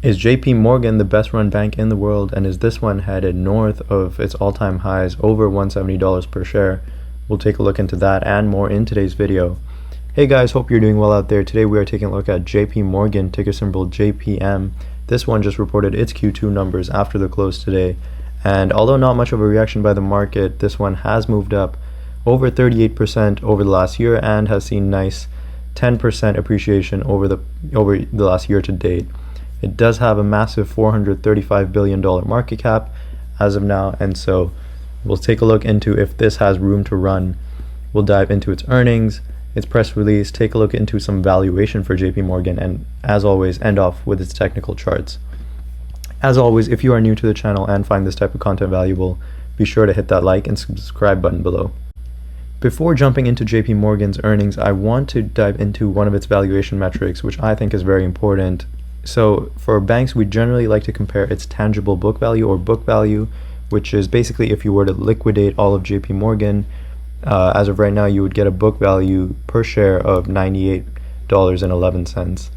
Is JP Morgan the best run bank in the world, and is this one headed north of its all-time highs over $170 per share? We'll take a look into that and more in today's video. Hey guys, hope you're doing well out there. Today we are taking a look at JP Morgan, ticker symbol JPM. This one just reported its Q2 numbers after the close today, and although not much of a reaction by the market, this one has moved up over 38% over the last year and has seen nice 10% appreciation over the last year to date. It does have a massive $435 billion market cap as of now, and so we'll take a look into if this has room to run. We'll dive into its earnings, its press release, take a look into some valuation for JP Morgan, and as always end off with its technical charts. As always, if you are new to the channel and find this type of content valuable, be sure to hit that like and subscribe button below. Before jumping into JP Morgan's earnings, I want to dive into one of its valuation metrics, which I think is very important. So for banks, we generally like to compare its tangible book value, or book value, which is basically if you were to liquidate all of JP Morgan, as of right now, you would get a book value per share of $98.11.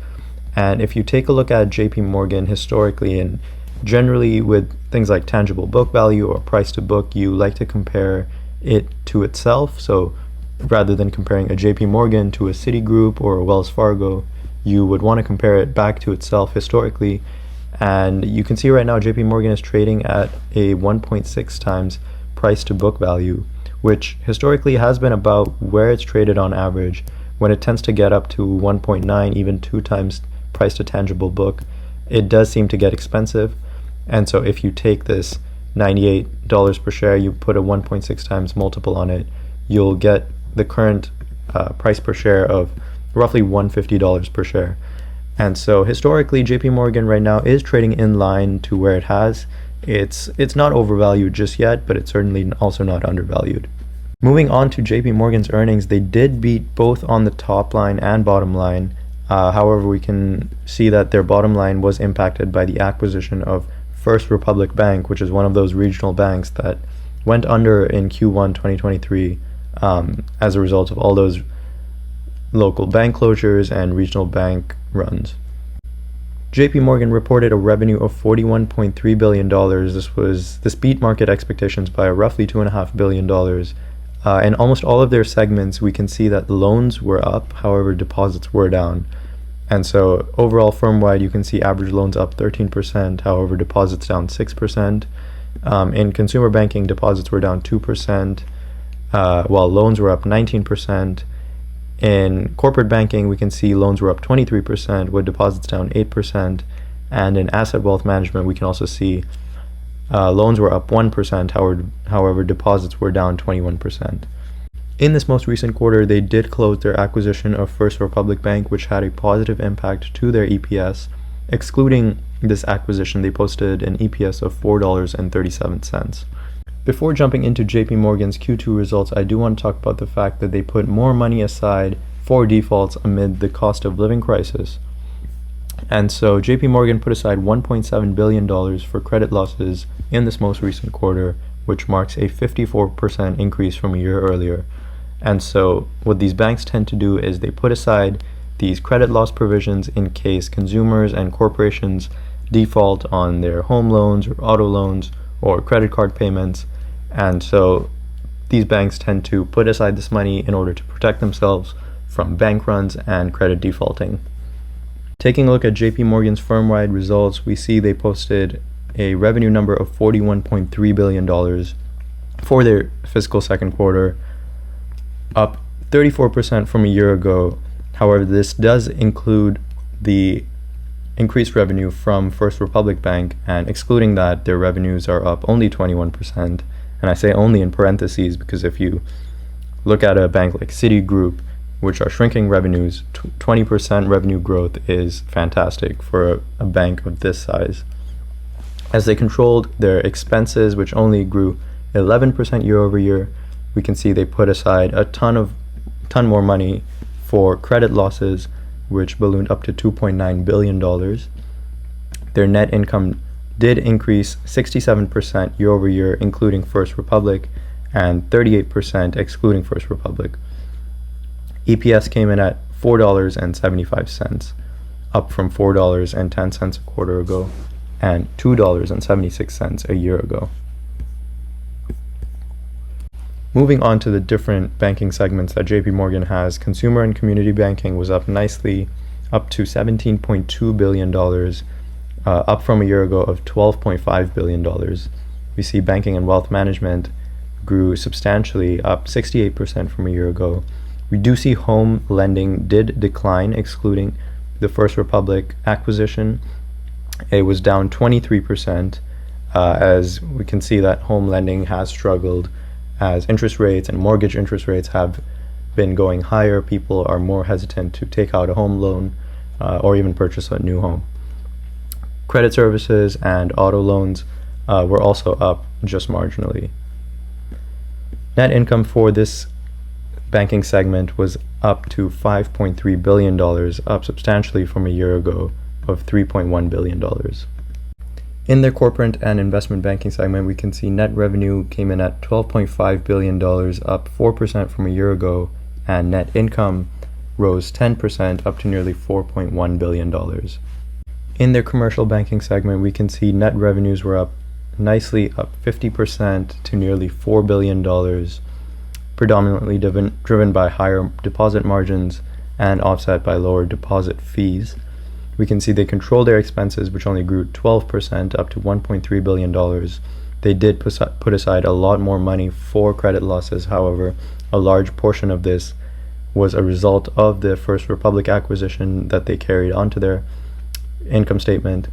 And if you take a look at JP Morgan historically, and generally with things like tangible book value or price to book, you like to compare it to itself. So rather than comparing a JP Morgan to a Citigroup or a Wells Fargo, you would want to compare it back to itself historically. And you can see right now JP Morgan is trading at a 1.6 times price to book value, which historically has been about where it's traded on average. When it tends to get up to 1.9, even 2 times price to tangible book, it does seem to get expensive. And so if you take this $98 per share, you put a 1.6 times multiple on it, you'll get the current price per share of roughly $150 per share. And so historically, JP Morgan right now is trading in line to where it has. It's not overvalued just yet, but it's certainly also not undervalued. Moving on to JP Morgan's earnings, they did beat both on the top line and bottom line. However, we can see that their bottom line was impacted by the acquisition of First Republic Bank, which is one of those regional banks that went under in Q1 2023 as a result of all those local bank closures and regional bank runs. JP Morgan reported a revenue of $41.3 billion. This beat market expectations by roughly $2.5 billion. In almost all of their segments, we can see that loans were up, however, deposits were down. And so overall firm-wide, you can see average loans up 13%, however, deposits down 6%. In consumer banking, deposits were down 2%, while loans were up 19%. In corporate banking, we can see loans were up 23%, with deposits down 8%. And in asset wealth management, we can also see loans were up 1%, however, deposits were down 21%. In this most recent quarter, they did close their acquisition of First Republic Bank, which had a positive impact to their EPS. Excluding this acquisition, they posted an EPS of $4.37. Before jumping into JP Morgan's Q2 results, I do want to talk about the fact that they put more money aside for defaults amid the cost of living crisis. And so JP Morgan put aside $1.7 billion for credit losses in this most recent quarter, which marks a 54% increase from a year earlier. And so what these banks tend to do is they put aside these credit loss provisions in case consumers and corporations default on their home loans or auto loans or credit card payments. And so these banks tend to put aside this money in order to protect themselves from bank runs and credit defaulting. Taking a look at JP Morgan's firm-wide results, we see they posted a revenue number of $41.3 billion for their fiscal second quarter, up 34% from a year ago. However, this does include the increased revenue from First Republic Bank, and excluding that, their revenues are up only 21%. And I say only in parentheses because if you look at a bank like Citigroup, which are shrinking revenues, 20% revenue growth is fantastic for a bank of this size. As they controlled their expenses, which only grew 11% year over year, we can see they put aside a ton more money for credit losses, which ballooned up to $2.9 billion. Their net income did increase 67% year over year, including First Republic, and 38% excluding First Republic. EPS came in at $4.75. up from $4.10 a quarter ago and $2.76 a year ago. Moving on to the different banking segments that JP Morgan has, consumer and community banking was up nicely, up to $17.2 billion, up from a year ago of $12.5 billion. We see banking and wealth management grew substantially, up 68% from a year ago. We do see home lending did decline, excluding the First Republic acquisition. It was down 23%, as we can see that home lending has struggled as interest rates and mortgage interest rates have been going higher. People are more hesitant to take out a home loan or even purchase a new home. Credit services and auto loans were also up just marginally. Net income for this banking segment was up to $5.3 billion, up substantially from a year ago of $3.1 billion. In their corporate and investment banking segment, we can see net revenue came in at $12.5 billion, up 4% from a year ago, and net income rose 10%, up to nearly $4.1 billion. In their commercial banking segment, we can see net revenues were up nicely, up 50% to nearly $4 billion, predominantly driven by higher deposit margins and offset by lower deposit fees. We can see they controlled their expenses, which only grew 12%, up to $1.3 billion. They did put aside a lot more money for credit losses. However, a large portion of this was a result of the First Republic acquisition that they carried onto their income statement.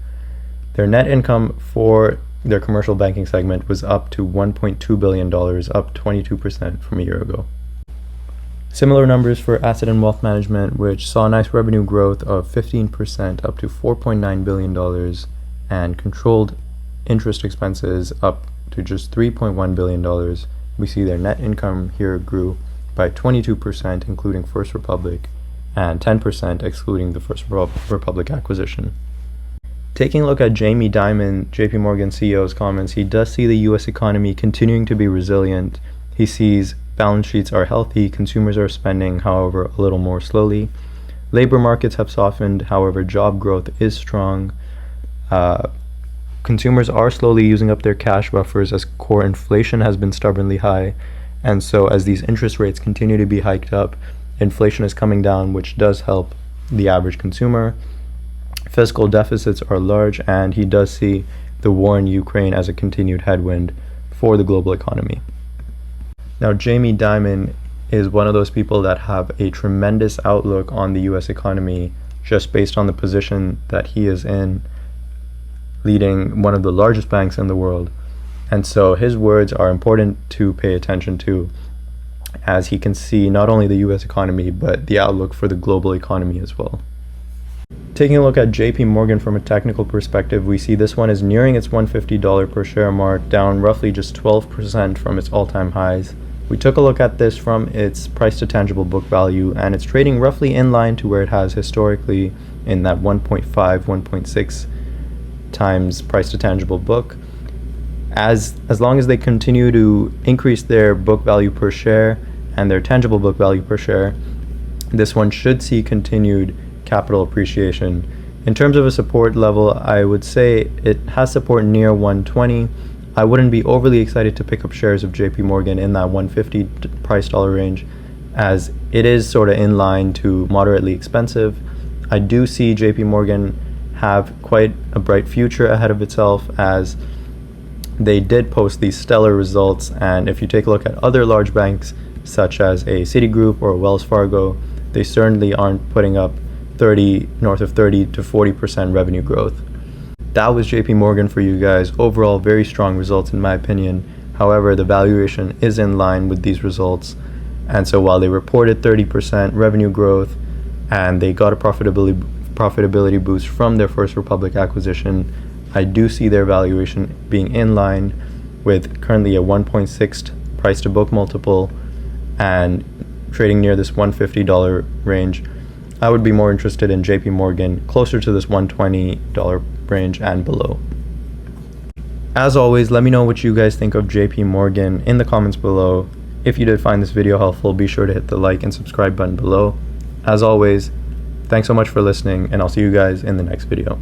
Their net income for their commercial banking segment was up to $1.2 billion, up 22% from a year ago. Similar numbers for asset and wealth management, which saw a nice revenue growth of 15%, up to $4.9 billion, and controlled interest expenses up to just $3.1 billion. We see their net income here grew by 22%, including First Republic, and 10% excluding the First Republic acquisition. Taking a look at Jamie Dimon, JP Morgan CEO's comments, he does see the US economy continuing to be resilient. He sees balance sheets are healthy, consumers are spending, however, a little more slowly. Labor markets have softened, however, job growth is strong. Consumers are slowly using up their cash buffers as core inflation has been stubbornly high. And so as these interest rates continue to be hiked up, inflation is coming down, which does help the average consumer. Fiscal deficits are large, and he does see the war in Ukraine as a continued headwind for the global economy. Now, Jamie Dimon is one of those people that have a tremendous outlook on the US economy just based on the position that he is in, leading one of the largest banks in the world. And so his words are important to pay attention to, as he can see not only the US economy, but the outlook for the global economy as well. Taking a look at JP Morgan from a technical perspective, we see this one is nearing its $150 per share mark, down roughly just 12% from its all-time highs. We took a look at this from its price to tangible book value, and it's trading roughly in line to where it has historically in that 1.5, 1.6 times price to tangible book. As long as they continue to increase their book value per share and their tangible book value per share, this one should see continued capital appreciation. In terms of a support level, I would say it has support near 120. I wouldn't be overly excited to pick up shares of JP Morgan in that 150 price dollar range, as it is sort of in line to moderately expensive. I do see JP Morgan have quite a bright future ahead of itself, as they did post these stellar results, and if you take a look at other large banks such as a Citigroup or a Wells Fargo, they certainly aren't putting up north of 30 to 40% revenue growth. That was JP Morgan for you guys. Overall, very strong results in my opinion. However, the valuation is in line with these results, and so while they reported 30% revenue growth and they got a profitability boost from their First Republic acquisition, I do see their valuation being in line with currently a 1.6 price to book multiple and trading near this $150 range. I would be more interested in JP Morgan closer to this $120 range and below. As always, let me know what you guys think of JP Morgan in the comments below. If you did find this video helpful, be sure to hit the like and subscribe button below. As always, Thanks so much for listening, and I'll see you guys in the next video.